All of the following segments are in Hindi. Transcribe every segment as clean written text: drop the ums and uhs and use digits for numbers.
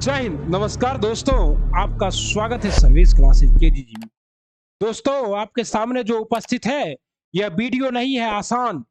जय हिंद, नमस्कार दोस्तों। आपका स्वागत है सर्विस क्लासेस केजीजी में। दोस्तों, आपके सामने जो उपस्थित है यह वीडियो नहीं है आसान,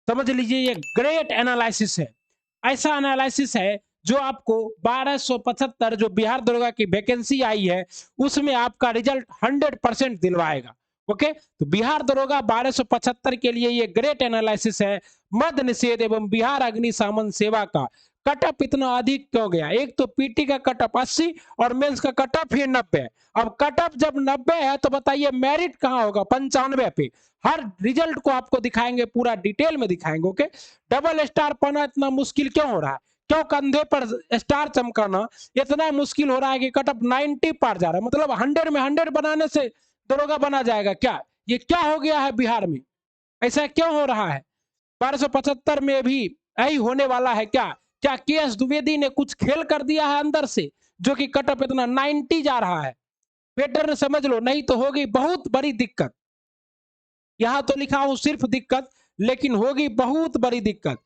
समझ लीजिए ये ग्रेट एनालिसिस है। ऐसा एनालिसिस है जो आपको 1275 जो बिहार दरोगा की वैकेंसी आई है उसमें आपका रिजल्ट 100% दिलवाएगा। ओके, तो बिहार दरोगा 1275 के लिए ये ग्रेट एनालिसिस है। मद्य निषेध एवं बिहार अग्निशमन सेवा का कटअप इतना अधिक क्यों गया? एक तो पीटी का कटअप 80 और मेंस का कटअप ही 90। अब कटअप जब 90 है तो बताइए मेरिट कहां होगा? 95 पे। हर रिजल्ट को आपको दिखाएंगे, पूरा डिटेल में दिखाएंगे। ओके, डबल स्टार पाना इतना मुश्किल क्यों हो रहा है? क्यों कंधे पर स्टार चमकाना इतना मुश्किल हो रहा है कि कटअप 90 पार जा रहा है? मतलब 100 में 100 बनाने से दरोगा बना जाएगा क्या? ये क्या हो गया है बिहार में? ऐसा क्यों हो रहा है? 1275 में भी यही होने वाला है क्या? क्या के एस द्विवेदी ने कुछ खेल कर दिया है अंदर से जो कि कटअप इतना 90 जा रहा है? पैटर्न समझ लो, नहीं तो होगी बहुत बड़ी दिक्कत। यहां तो लिखा हूं सिर्फ दिक्कत, लेकिन होगी बहुत बड़ी दिक्कत।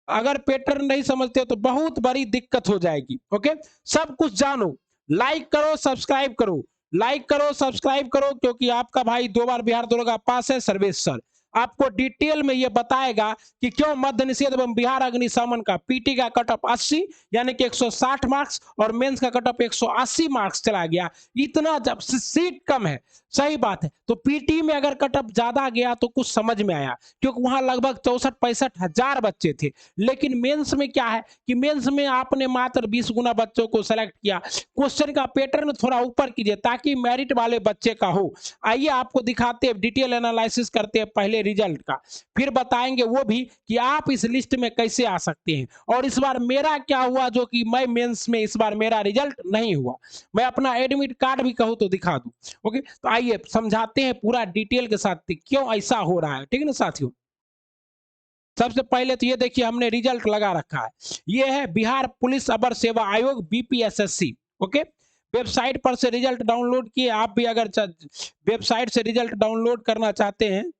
अगर पैटर्न नहीं समझते तो बहुत बड़ी दिक्कत हो जाएगी। ओके, सब कुछ जानो, लाइक करो, सब्सक्राइब करो, लाइक करो, सब्सक्राइब करो, क्योंकि आपका भाई 2 बार बिहार दरोगा पास है। सर्वेश सर आपको डिटेल में यह बताएगा कि क्यों मद्य निषेध एवं बिहार अग्निशमन का पीटी का कटअप 80 यानी कि 160 मार्क्स और मेंस का कटअप 180 मार्क्स चला गया। इतना जब सीट कम है, सही बात है, तो पीटी में अगर कटअप ज्यादा गया तो कुछ समझ में आया, क्योंकि वहां लगभग 64-65 हजार बच्चे थे। लेकिन मेंस में क्या है कि मेंस में आपने मात्र 20 गुना बच्चों को सेलेक्ट किया। क्वेश्चन का पैटर्न थोड़ा ऊपर कीजिए ताकि मेरिट वाले बच्चे का हो। आइए आपको दिखाते हैं, डिटेल एनालिसिस करते हैं पहले रिजल्ट का, फिर बताएंगे वो भी कि आप इस लिस्ट में कैसे आ सकते हैं। और इस बार मेरा क्या हुआ जो कि मैं मेंस में इस बार मेरा रिजल्ट नहीं हुआ। मैं अपना एडमिट कार्ड भी कहूं तो दिखा दूं। ओके, तो आइए समझाते हैं पूरा डिटेल के साथ क्यों ऐसा हो रहा है। ठीक है ना साथियों, सबसे पहले तो ये देखिए हमने रिजल्ट लगा रखा है। ये है बिहार पुलिस अवर सेवा आयोग बीपीएसएससी। ओके, वेबसाइट पर से रिजल्ट डाउनलोड किए। आप भी अगर वेबसाइट से रिजल्ट डाउनलोड करना चाहते हैं,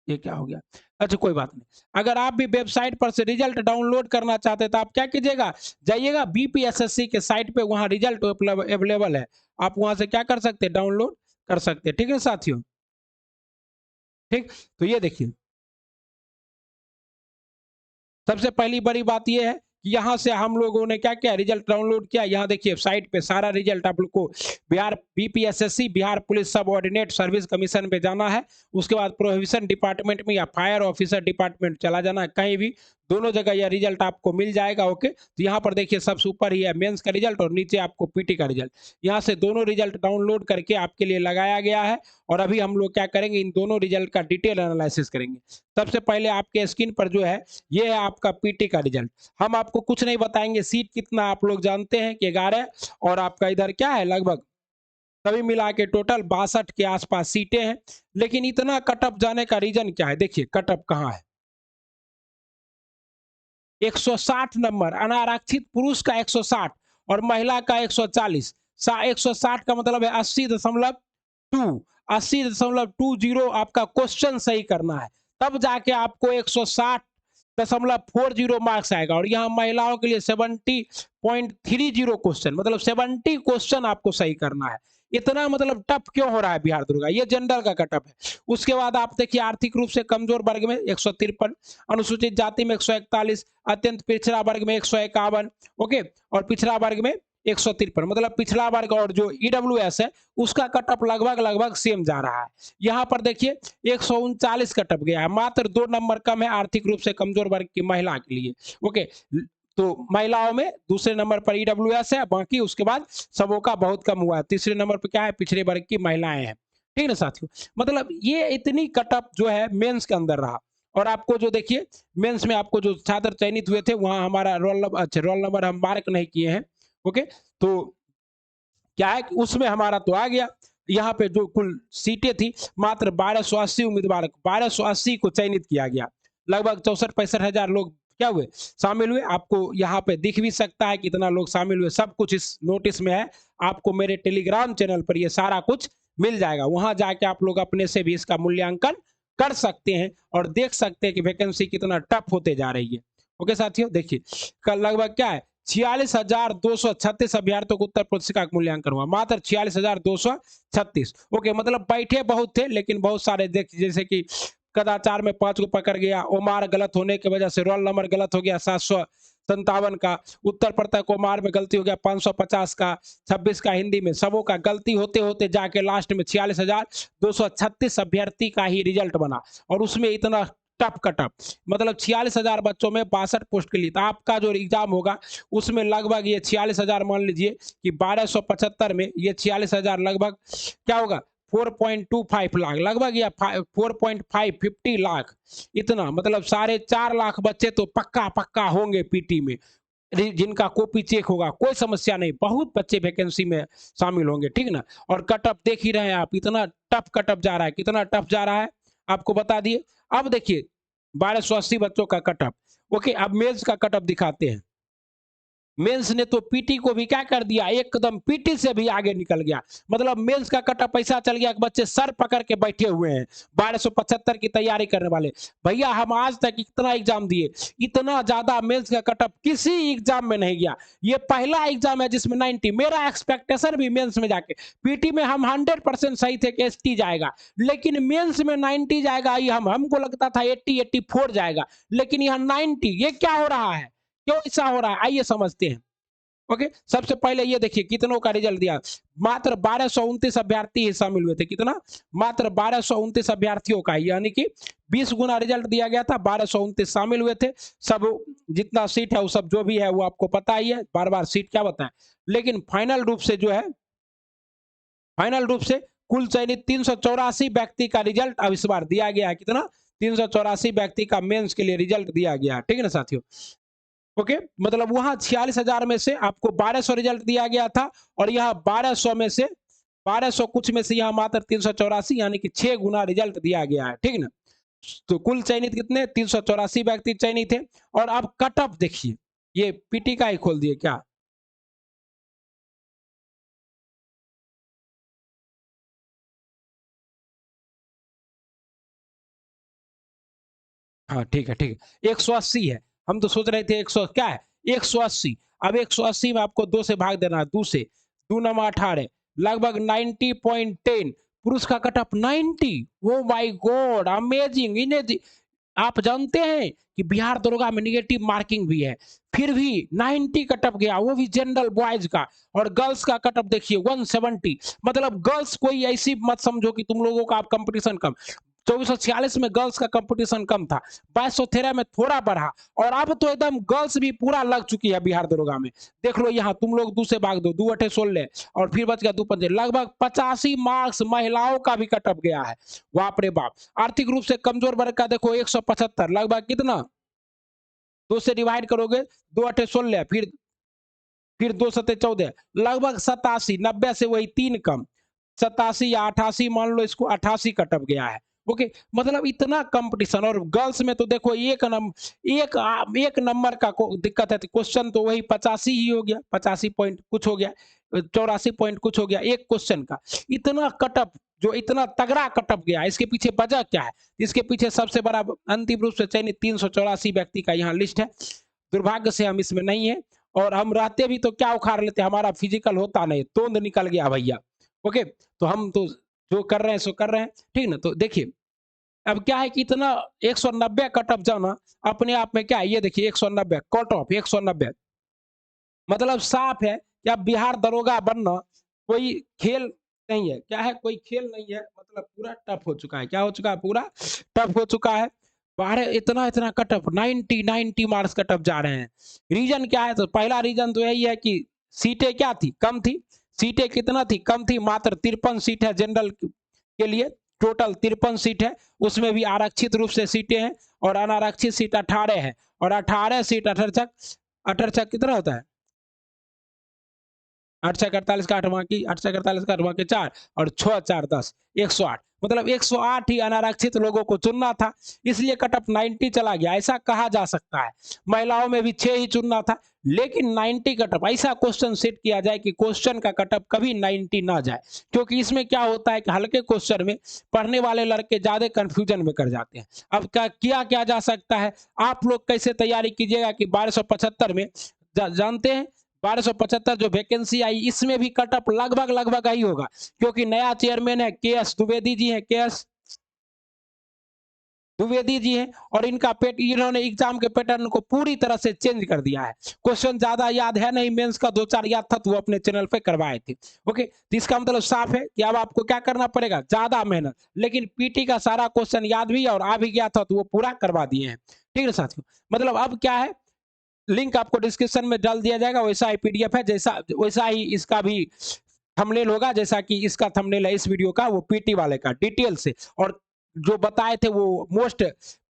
ये क्या हो गया? अच्छा कोई बात नहीं। अगर आप भी वेबसाइट पर से रिजल्ट डाउनलोड करना चाहते हैं तो आप क्या कीजिएगा, जाइएगा बीपीएसएससी के साइट पे, वहां रिजल्ट अवेलेबल है। आप वहां से क्या कर सकते हैं, डाउनलोड कर सकते हैं। ठीक है साथियों, ठीक। तो ये देखिए, सबसे पहली बड़ी बात यह है कि यहाँ से हम लोगों ने क्या किया, रिजल्ट डाउनलोड किया। यहाँ देखिए साइट पे सारा रिजल्ट आप लोग को बिहार बीपीएसएससी बिहार पुलिस सब ऑर्डिनेट सर्विस कमीशन पे जाना है। उसके बाद प्रोहिबिशन डिपार्टमेंट में या फायर ऑफिसर डिपार्टमेंट चला जाना है, कहीं भी दोनों जगह यह रिजल्ट आपको मिल जाएगा। ओके, तो यहाँ पर देखिए सबसे ऊपर ही है मेंस का रिजल्ट और नीचे आपको पीटी का रिजल्ट। यहाँ से दोनों रिजल्ट डाउनलोड करके आपके लिए लगाया गया है। और अभी हम लोग क्या करेंगे, इन दोनों रिजल्ट का डिटेल एनालिसिस करेंगे। सबसे पहले आपके स्क्रीन पर जो है ये है आपका पीटी का रिजल्ट। हम आपको कुछ नहीं बताएंगे, सीट कितना आप लोग जानते हैं कि 11, और आपका इधर क्या है लगभग सभी मिला के टोटल 62 के आसपास सीटें हैं। लेकिन इतना कटअप जाने का रीजन क्या है? देखिए कटअप कहाँ है, 160 नंबर। अनारक्षित पुरुष का 160 और महिला का 140। 160 का मतलब है 80.2, 80.20 आपका क्वेश्चन सही करना है, तब जाके आपको 160.40 मार्क्स आएगा। और यहाँ महिलाओं के लिए 70.30 क्वेश्चन, मतलब 70 क्वेश्चन आपको सही करना है। इतना मतलब टफ क्यों हो रहा है बिहार दुर्गा? ये जनरल का कटअप है। उसके बाद आप देखिए आर्थिक रूप से कमजोर वर्ग में 153, अनुसूचित जाति में 141, अत्यंत पिछड़ा वर्ग में 151। ओके, और पिछड़ा वर्ग में 153, मतलब पिछड़ा वर्ग और जो ईडब्ल्यूएस है उसका कटअप लगभग लगभग सेम जा रहा है। यहाँ पर देखिए 139 कटअप गया है, मात्र 2 नंबर कम है आर्थिक रूप से कमजोर वर्ग की महिला के लिए। ओके, तो महिलाओं में दूसरे नंबर पर ईडब्ल्यूएस है, बाकी उसके बाद सबों का बहुत कम हुआ है। तीसरे नंबर पर क्या है, पिछड़े वर्ग की महिलाएं हैं। ठीक है ना साथियों, मतलब ये इतनी कटअप जो है मेंस के अंदर रहा। और आपको जो देखिए मेंस में आपको जो छात्र चयनित हुए थे वहां हमारा रोल नंबर, अच्छा रोल नंबर हम मार्क नहीं किए हैं। ओके, तो क्या है कि उसमें हमारा तो आ गया। यहाँ पे जो कुल सीटें थी मात्र 1280 उम्मीदवार, 1280 को चयनित किया गया। लगभग 64-65 हजार लोग क्या हुए, शामिल हुए। आपको यहाँ पे दिख भी सकता है कितना लोग शामिल हुए, सब कुछ इस नोटिस में है। आपको मेरे टेलीग्राम चैनल पर ये सारा कुछ मिल जाएगा, वहां जाके आप लोग अपने से भी इसका मूल्यांकन कर सकते हैं और देख सकते हैं कि वैकेंसी कितना टफ होते जा रही है। ओके साथियों, देखिए कल लगभग क्या है 46,236 अभ्यर्थियों को उत्तर पुस्तिका का मूल्यांकन हुआ, मात्र 46,236। ओके, मतलब बैठे बहुत थे लेकिन बहुत सारे देख, जैसे कि कदाचार में 5 को पकड़ गया, ओमार गलत होने की वजह से रोल नंबर गलत हो गया 757 का, उत्तर प्रत्यय ओमार में गलती हो गया 550 का, 26 का हिंदी में, सबों का गलती होते होते जाके लास्ट में 46,236 अभ्यर्थी का ही रिजल्ट बना, और उसमें इतना टफ कटअप, मतलब 46,000 बच्चों में 62 पोस्ट के लिए। तो आपका जो एग्जाम होगा उसमें लगभग ये 46,000, मान लीजिए कि 1275 में ये 46,000 लगभग क्या होगा 4.25 लाख, लगभग या 4.550 लाख, इतना मतलब 4.5 लाख बच्चे तो पक्का पक्का होंगे पीटी में, जिनका कॉपी चेक होगा, कोई समस्या नहीं, बहुत बच्चे वैकेंसी में शामिल होंगे, ठीक ना। और कटअप देख ही रहे हैं आप, इतना टफ कटअप जा रहा है, कितना टफ जा रहा है आपको बता दिए। अब देखिए 1280 बच्चों का कटअप। ओके, अब मेंस का कटअप दिखाते हैं। मेंस ने तो पीटी को भी क्या कर दिया, एकदम पीटी से भी आगे निकल गया, मतलब मेंस का कटअप ऐसा चल गया कि बच्चे सर पकड़ के बैठे हुए हैं 1275 की तैयारी करने वाले। भैया हम आज तक इतना एग्जाम दिए, इतना ज्यादा मेंस का कटअप किसी एग्जाम में नहीं गया, ये पहला एग्जाम है जिसमें 90। मेरा एक्सपेक्टेशन भी मेंस में जाके, पीटी में हम 100% सही थे कि 80 जाएगा, लेकिन मेंस में 90 जाएगा, ये हमको लगता था 80-84 जाएगा, लेकिन यहाँ 90। ये क्या हो रहा है, क्यों ऐसा हो रहा है, आइए समझते हैं। ओके, सबसे पहले ये देखिए कितनों का रिजल्ट दिया, मात्र 1229 अभ्यर्थी ही शामिल हुए थे, कितना, मात्र 1229 अभ्यर्थियों का, यानी कि 20 गुना रिजल्ट दिया गया था, 1229 शामिल हुए थे। सब जितना सीट है वो सब जो भी है वो आपको पता ही है, बार बार सीट क्या बताएं, लेकिन फाइनल रूप से जो है, फाइनल रूप से कुल चयनित 384 व्यक्ति का रिजल्ट अब इस बार दिया गया है, कितना, 384 व्यक्ति का मेंस के लिए रिजल्ट दिया गया है, ठीक है ना साथियों। ओके, मतलब वहां 46,000 में से आपको 1200 रिजल्ट दिया गया था, और यहाँ 1200 में से 1200 कुछ में से यहाँ मात्र 384, यानी कि 6 गुना रिजल्ट दिया गया है, ठीक ना। तो कुल चयनित कितने, 384 व्यक्ति चयनित थे। और अब कट ऑफ देखिए, ये पीटी का ही खोल दिए क्या, हाँ ठीक है ठीक है, 180 है, हम तो सोच रहे थे 100 क्या है, 180। अब 180 में आपको 2 से भाग देना है, 2 से, 2 नमा 18, लगभग 90.10, पुरुष का cut off 90। Oh my God, amazing imaging. आप जानते हैं कि बिहार दरोगा में निगेटिव मार्किंग भी है, फिर भी 90 कटअप गया, वो भी जनरल बॉयज का। और गर्ल्स का कटअप देखिए 170, मतलब गर्ल्स कोई ऐसी मत समझो कि तुम लोगों का आप कंपटीशन कम, 2446 में गर्ल्स का कंपटीशन कम था, 2213 में थोड़ा बढ़ा, और अब तो एकदम गर्ल्स भी पूरा लग चुकी है बिहार दरोगा में। देख लो यहाँ तुम लोग 2 से भाग दो, 2 अठे 16, और फिर बच गया 2 पंजे, लगभग 85 मार्क्स महिलाओं का भी कटअप गया है। बाप रे बाप। आर्थिक रूप से कमजोर वर्ग का देखो 175, लगभग कितना, 2 से डिवाइड करोगे, 2 अठे 16, फिर 2 सते 14, लगभग 87, 90 से वही 3 कम, 87 या 88, मान लो इसको 88 कटअप गया है। ओके, मतलब इतना कंपटीशन। और गर्ल्स में तो देखो एक नंबर का दिक्कत है, क्वेश्चन तो वही 85 ही हो गया, 85 पॉइंट कुछ हो गया, 84 पॉइंट कुछ हो गया एक क्वेश्चन का। इतना कटअप, जो इतना तगड़ा कटअप गया, इसके पीछे वजह क्या है, इसके पीछे सबसे बड़ा अंतिम रूप से चयनित 384 व्यक्ति का यहाँ लिस्ट है। दुर्भाग्य से हम इसमें नहीं है, और हम रहते भी तो क्या उखाड़ लेते, हमारा फिजिकल होता नहीं, तोंद निकल गया भैया। ओके, तो हम तो जो कर रहे हैं सो कर रहे हैं, ठीक ना। तो देखिए अब क्या है कि इतना 190 कट ऑफ जाना अपने आप में क्या है, ये देखिए 190 कट ऑफ 190, मतलब साफ है कि अब बिहार दरोगा बनना कोई खेल नहीं है, क्या है, कोई खेल नहीं है, मतलब पूरा टफ हो चुका है, क्या हो चुका है, पूरा टफ हो चुका है। बाहर इतना इतना कटअप 90 मार्क्स कटअप जा रहे हैं। रीजन क्या है, तो पहला रीजन तो यही है कि सीटें क्या थी, कम थी। सीटें कितना थी, कम थी, मात्र 53 सीट है जनरल के लिए, टोटल 53 सीट है, उसमें भी आरक्षित रूप से सीटें हैं, और अनारक्षित सीट 18 है, और 18 सीट 18 18 कितना होता है, 8 का 48 की 8 का 48 के 4, और 6 4 10, 108, मतलब 108 ही अनारक्षित लोगों को चुनना था, इसलिए कटअप 90 चला गया, ऐसा कहा जा सकता है। महिलाओं में भी 6 ही चुनना था, लेकिन 90 कटअप, ऐसा क्वेश्चन सेट किया जाए कि क्वेश्चन का कटअप कभी 90 ना जाए, क्योंकि इसमें क्या होता है कि हल्के क्वेश्चन में पढ़ने वाले लड़के ज्यादा कंफ्यूजन में कर जाते हैं। अब क्या किया क्या जा सकता है, आप लोग कैसे तैयारी कीजिएगा कि 1275 में जानते हैं 1275 जो वैकेंसी आई इसमें भी कटअप लगभग आई होगा, क्योंकि नया चेयरमैन है के एस द्विवेदी जी है, के एस द्विवेदी जी हैं, और इन्होंने एग्जाम के पैटर्न को पूरी तरह से चेंज कर दिया है। क्वेश्चन ज्यादा याद है नहीं, मेंस का 2-4 याद था तो वो अपने चैनल पे करवाए थे। ओके, तो इसका मतलब साफ है कि अब आपको क्या करना पड़ेगा, ज्यादा मेहनत, लेकिन पीटी का सारा क्वेश्चन याद भी और आ भी गया था तो वो पूरा करवा दिए हैं। ठीक है साथियों, मतलब अब क्या है, लिंक आपको डिस्क्रिप्शन में डाल दिया जाएगा, वैसा ही पीडीएफ है, जैसा वैसा ही इसका भी थंबनेल होगा, जैसा कि इसका थंबनेल है इस वीडियो का, वो पीटी वाले का डिटेल से, और जो बताए थे वो मोस्ट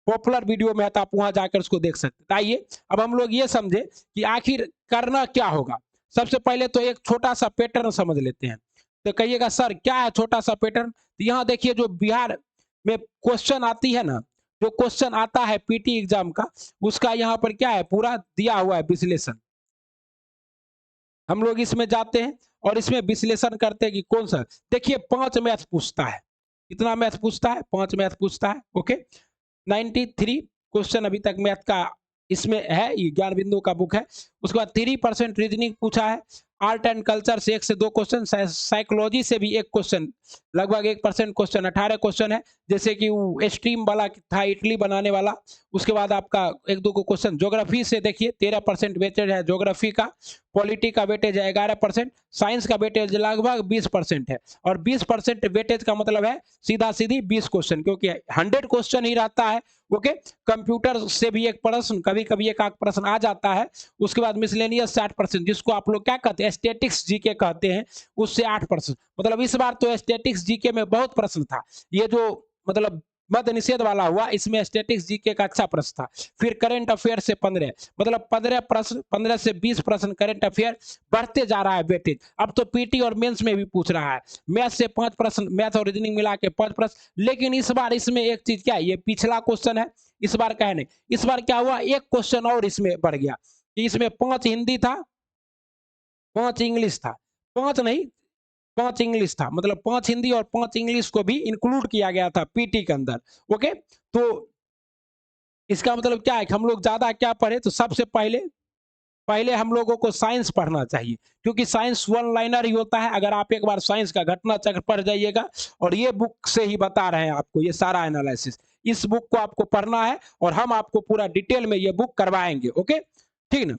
पॉपुलर वीडियो में है, तो आप वहां जाकर उसको देख सकते हैं। आइए अब हम लोग ये समझे कि आखिर करना क्या होगा। सबसे पहले तो एक छोटा सा पैटर्न समझ लेते हैं। तो कहिएगा सर क्या है छोटा सा पैटर्न, तो यहाँ देखिए जो बिहार में क्वेश्चन आती है ना, जो क्वेश्चन आता है पीटी एग्जाम का, उसका यहाँ पर क्या है पूरा दिया हुआ है विश्लेषण। हम लोग इसमें जाते हैं और इसमें विश्लेषण करते हैं कि कौन सा, देखिए 5 मैथ पूछता है, कितना मैथ पूछता है, 5 मैथ पूछता है। ओके, 93 क्वेश्चन अभी तक मैथ का इसमें है, ये ज्ञान बिंदु का बुक है। उसके बाद 3% रीजनिंग पूछा है, आर्ट एंड कल्चर से 1 से 2 क्वेश्चन, साइकोलॉजी से भी 1 क्वेश्चन, लगभग 1% क्वेश्चन, 18 क्वेश्चन है, जैसे कि वो स्ट्रीम वाला था इडली बनाने वाला। उसके बाद आपका 1-2 को क्वेश्चन ज्योग्राफी से, देखिए 13% वेटेज है ज्योग्राफी का, पॉलिटी का वेटेज है 11%, साइंस का वेटेज लगभग 20% है, और 20% वेटेज का मतलब है सीधा सीधी 20 क्वेश्चन, क्योंकि 100 क्वेश्चन ही रहता है। ओके, कंप्यूटर से भी एक प्रश्न, कभी कभी एक आध प्रश्न आ जाता है। उसके बाद मिसलेनियस 60%, जिसको आप लोग क्या कहते हैं स्टैटिक्स जीके कहते हैं, उससे 8%। मतलब इस बार तो स्टैटिक्स जीके में बहुत प्रश्न था, ये जो मतलब मद निषेध वाला हुआ इसमें स्टैटिक्स जीके का अच्छा प्रश्न था। फिर करंट अफेयर से 15, मतलब 15 प्रश्न, 15 से 20 प्रश्न करंट अफेयर, बढ़ते जा रहा है वेटेज। अब तो पीटी और मेंस में भी पूछ रहा है, मैथ से 5 प्रश्न, मैथ और रीजनिंग मिला के 5 प्रश्न। लेकिन इस बार इसमें एक चीज क्या है, ये पिछला क्वेश्चन है, इस बार क्या है नहीं, इस बार क्या हुआ, एक क्वेश्चन और इसमें बढ़ गया, इसमें 5 हिंदी था, 5 इंग्लिश था, 5 नहीं 5 इंग्लिश था, मतलब 5 हिंदी और 5 इंग्लिश को भी इंक्लूड किया गया था पीटी के अंदर। ओके, तो इसका मतलब क्या है कि हम लोग ज्यादा क्या पढ़े, तो सबसे पहले पहले हम लोगों को साइंस पढ़ना चाहिए, क्योंकि साइंस वन लाइनर ही होता है। अगर आप एक बार साइंस का घटना चक्र पढ़ जाइएगा, और ये बुक से ही बता रहे हैं आपको ये सारा एनालिसिस, इस बुक को आपको पढ़ना है और हम आपको पूरा डिटेल में ये बुक करवाएंगे। ओके, ठीक ना,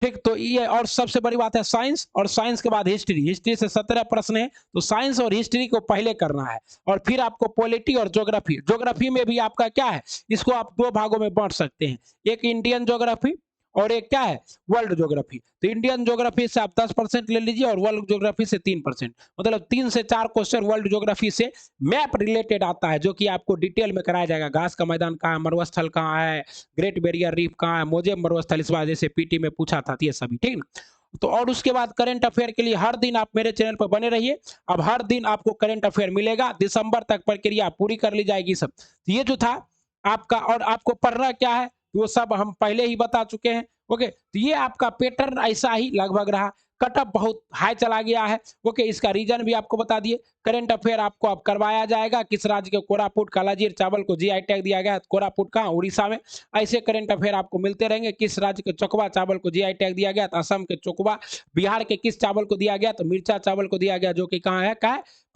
ठीक, तो ये, और सबसे बड़ी बात है साइंस, और साइंस के बाद हिस्ट्री, हिस्ट्री से 17 प्रश्न है, तो साइंस और हिस्ट्री को पहले करना है, और फिर आपको पॉलिटी और ज्योग्राफी, ज्योग्राफी में भी आपका क्या है, इसको आप 2 भागों में बांट सकते हैं, एक इंडियन ज्योग्राफी और एक क्या है वर्ल्ड ज्योग्राफी। तो इंडियन ज्योग्राफी से आप 10% ले लीजिए और वर्ल्ड ज्योग्राफी से 3%, मतलब 3 से 4 क्वेश्चन वर्ल्ड ज्योग्राफी से मैप रिलेटेड आता है, जो कि आपको डिटेल में कराया जाएगा। घास का मैदान कहाँ है, मरुस्थल कहाँ है, ग्रेट बैरियर रीफ कहाँ है, मोजेम मरुस्थल, इस बार जैसे पीटी में पूछा था, ये सभी ठीक ना। तो और उसके बाद करंट अफेयर के लिए हर दिन आप मेरे चैनल पर बने रहिए। अब हर दिन आपको करंट अफेयर मिलेगा, दिसंबर तक प्रक्रिया पूरी कर ली जाएगी सब। तो ये जो था आपका, और आपको पढ़ना क्या है वो सब हम पहले ही बता चुके हैं। ओके, तो ये आपका पैटर्न ऐसा ही लगभग रहा, कटअप बहुत हाई चला गया है। ओके, इसका रीजन भी आपको बता दिए। करंट अफेयर आपको अब करवाया जाएगा, किस राज्य के कोरापुट कालाजीर चावल को जीआई टैग दिया गया है, कोरापुट का उड़ीसा में। ऐसे करंट अफेयर आपको मिलते रहेंगे, किस राज्य के चकवा चावल को जीआई टैग दिया गया, तो असम के चकवा। बिहार के किस चावल को दिया गया, तो मिर्चा चावल को दिया गया, जो कि कहाँ है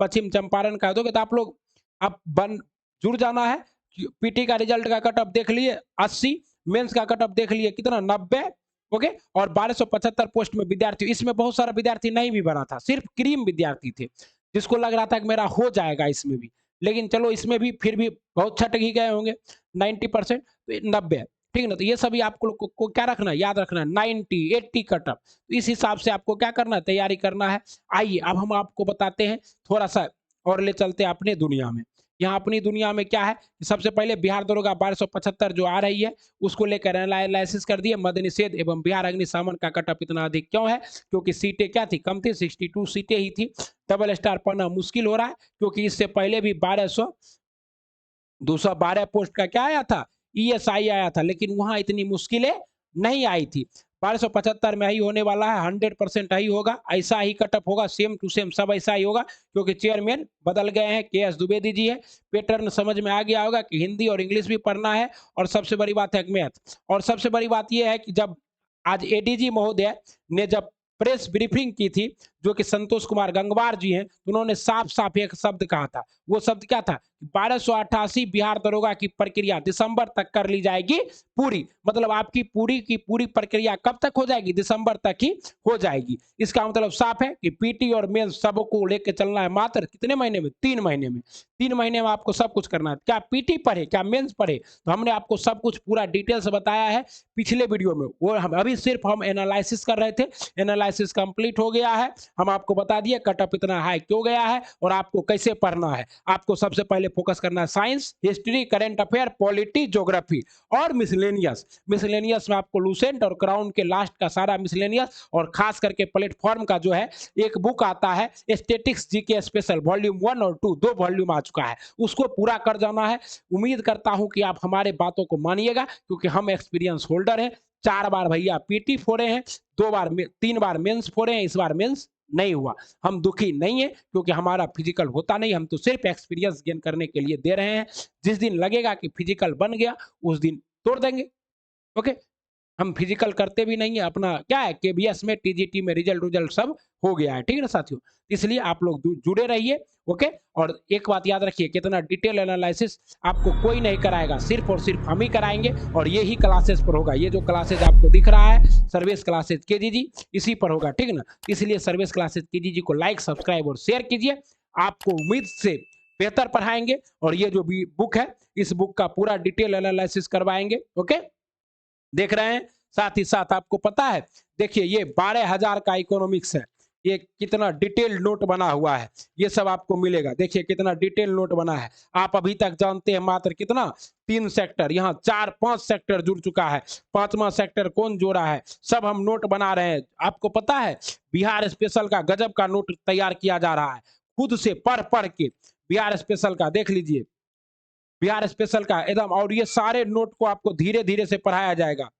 पश्चिम चंपारण का। तो आप लोग अब बन जुड़ जाना है। पीटी का रिजल्ट का कटअप देख लिए 80, मेंस का कटअप देख लिए कितना 90। ओके, और 1275 पोस्ट में विद्यार्थी, इसमें बहुत सारा विद्यार्थी नहीं भी भरा था, सिर्फ क्रीम विद्यार्थी थे, जिसको लग रहा था कि मेरा हो जाएगा इसमें भी, लेकिन चलो इसमें भी फिर भी बहुत छट ही गए होंगे 90%, तो 90, ठीक ना। तो ये सभी आपको को क्या रखना है, याद रखना है 90 80 कटअप। तो इस हिसाब से आपको क्या करना है, तैयारी करना है। आइए अब हम आपको बताते हैं थोड़ा सा और ले चलते हैं अपने दुनिया में। यहाँ अपनी दुनिया में क्या है, सबसे पहले बिहार दरोगा 1275 जो आ रही है उसको लेकर एनालिसिस कर दिए। मद निषेध एवं बिहार अग्निशमन का कटअप इतना अधिक क्यों है, क्योंकि सीटें क्या थी, कम थी, 62 सीटें ही थी। डबल स्टार पढ़ना मुश्किल हो रहा है, क्योंकि इससे पहले भी 212 पोस्ट का क्या आया था, ईएसआई आया था, लेकिन वहां इतनी मुश्किलें नहीं आई थी। 1275 में ही होने वाला है, 100% ही होगा, ऐसा ही कटअप होगा, सेम टू सेम सब ऐसा ही होगा, क्योंकि चेयरमैन बदल गए हैं, के एस द्विवेदी जी है। पैटर्न समझ में आ गया होगा कि हिंदी और इंग्लिश भी पढ़ना है, और सबसे बड़ी बात है मैथ। और सबसे बड़ी बात यह है कि जब आज एडीजी महोदय ने जब प्रेस ब्रीफिंग की थी, जो कि संतोष कुमार गंगवार जी हैं, तो उन्होंने साफ साफ एक शब्द कहा था। वो शब्द क्या था? 1288 बिहार दरोगा की प्रक्रिया दिसंबर तक कर ली जाएगी पूरी। मतलब आपकी पूरी की पूरी प्रक्रिया कब तक हो जाएगी? दिसंबर तक ही हो जाएगी। इसका मतलब साफ है कि पीटी और मेंस सबको लेके चलना है मात्र कितने महीने में? 3 महीने में। 3 महीने में आपको सब कुछ करना है। क्या पीटी पढ़े, क्या मेंस पढ़े? तो हमने आपको सब कुछ पूरा डिटेल से बताया है पिछले वीडियो में। वो हम अभी सिर्फ हम एनालिसिस कर रहे थे। एनालिसिस कंप्लीट हो गया है। हम आपको बता दिए कटअप इतना हाई क्यों गया है और आपको कैसे पढ़ना है। आपको सबसे पहले फोकस करना है science, history, current affair, polity, geography और मिसलेनियस। मिसलेनियस में आपको लूसेंट और क्राउन के लास्ट का सारा मिसलेनियस और खास करके प्लेटफॉर्म का जो है एक बुक आता है स्टैटिक्स जीके स्पेशल वॉल्यूम 1 और 2, 2 वॉल्यूम आ चुका है, उसको पूरा कर जाना है। उम्मीद करता हूं कि आप हमारे बातों को मानिएगा, क्योंकि हम एक्सपीरियंस होल्डर हैं। 4 बार भैया पीटी फोड़े हैं, 3 बार मेंस फोड़े हैं, इस बार मेंस नहीं हुआ। हम दुखी नहीं है क्योंकि हमारा फिजिकल होता नहीं, हम तो सिर्फ एक्सपीरियंस गेन करने के लिए दे रहे हैं। जिस दिन लगेगा कि फिजिकल बन गया उस दिन तोड़ देंगे। ओके, हम फिजिकल करते भी नहीं है। अपना क्या है, केबीएस में टीजीटी में रिजल्ट सब हो गया है। ठीक है ना साथियों, इसलिए आप लोग जुड़े रहिए। ओके, और एक बात याद रखिए, कितना डिटेल एनालिसिस आपको कोई नहीं कराएगा, सिर्फ और सिर्फ हम ही कराएंगे और ये ही क्लासेस पर होगा। ये जो क्लासेस आपको दिख रहा है सर्विस क्लासेस केजीजी, इसी पर होगा। ठीक है ना, इसलिए सर्विस क्लासेस केजीजी को लाइक, सब्सक्राइब और शेयर कीजिए। आपको उम्मीद से बेहतर पढ़ाएंगे और ये जो भी बुक है इस बुक का पूरा डिटेल एनालिसिस करवाएंगे। ओके, देख रहे हैं। साथ ही साथ आपको पता है, देखिए ये 12,000 का इकोनॉमिक्स है। ये कितना डिटेल नोट बना हुआ है, ये सब आपको मिलेगा। देखिए कितना डिटेल नोट बना है। आप अभी तक जानते हैं मात्र कितना? 3 सेक्टर, यहाँ 4-5 सेक्टर जुड़ चुका है। 5वां सेक्टर कौन जोड़ा है? सब हम नोट बना रहे हैं। आपको पता है बिहार स्पेशल का गजब का नोट तैयार किया जा रहा है, खुद से पढ़ पढ़ के। बिहार स्पेशल का देख लीजिए, बिहार स्पेशल का एकदम, और ये सारे नोट को आपको धीरे धीरे से पढ़ाया जाएगा।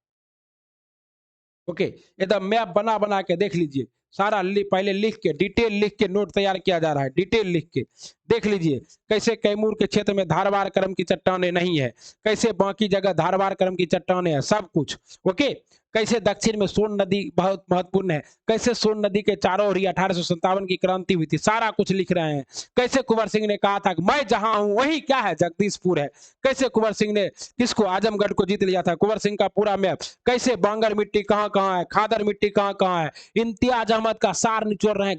ओके, एकदम मैप बना बना के देख लीजिए। सारा पहले लिख के, डिटेल लिख के नोट तैयार किया जा रहा है। डिटेल लिख के देख लीजिए कैसे कैमूर के क्षेत्र में धारवाड़ क्रम की चट्टानें नहीं है, कैसे बाकी जगह धारवाड़ क्रम की चट्टानें है, सब कुछ। ओके, कैसे दक्षिण में सोन नदी बहुत महत्वपूर्ण है, कैसे सोन नदी के चारों ओर 1857 की क्रांति हुई थी, सारा कुछ लिख रहे हैं। कैसे कुंवर सिंह ने कहा था कि मैं जहां हूं वही क्या है, जगदीशपुर है। कैसे कुंवर सिंह ने किसको, आजमगढ़ को जीत लिया था। कुंवर सिंह का पूरा मैप। कैसे बांगर मिट्टी कहाँ कहाँ है, खादर मिट्टी कहाँ कहाँ है। इम्तियाज अहमद का सार निचोड़ रहे हैं,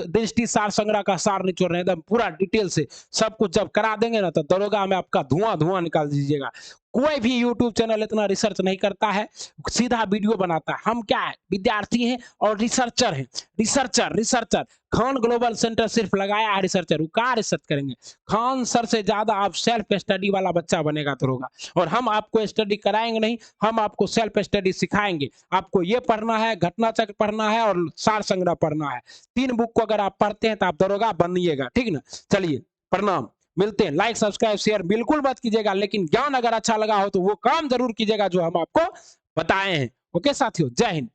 दृष्टि सार संग्रह का सार निचोड़ रहे हैं, एकदम पूरा डिटेल से सब कुछ जब करा देंगे ना तो दरोगा में आपका धुआं धुआं निकाल दीजिएगा। कोई भी यूट्यूब चैनल इतना रिसर्च नहीं करता है, सीधा वीडियो बनाता है। हम क्या है, विद्यार्थी हैं और रिसर्चर हैं। रिसर्चर खान ग्लोबल सेंटर सिर्फ लगाया है रिसर्चर, वो कहाँ रिसर्च करेंगे। खान सर से ज्यादा आप सेल्फ स्टडी वाला बच्चा बनेगा तो होगा, और हम आपको स्टडी कराएंगे नहीं, हम आपको सेल्फ स्टडी सिखाएंगे। आपको ये पढ़ना है, घटना चक्र पढ़ना है और सार संग्रह पढ़ना है। 3 बुक को अगर आप पढ़ते हैं तो आप दरोगा बनिएगा। ठीक ना, चलिए प्रणाम, मिलते हैं। लाइक सब्सक्राइब शेयर बिल्कुल मत कीजिएगा, लेकिन ज्ञान अगर अच्छा लगा हो तो वो काम जरूर कीजिएगा जो हम आपको बताए हैं। ओके साथियों, जय हिंद।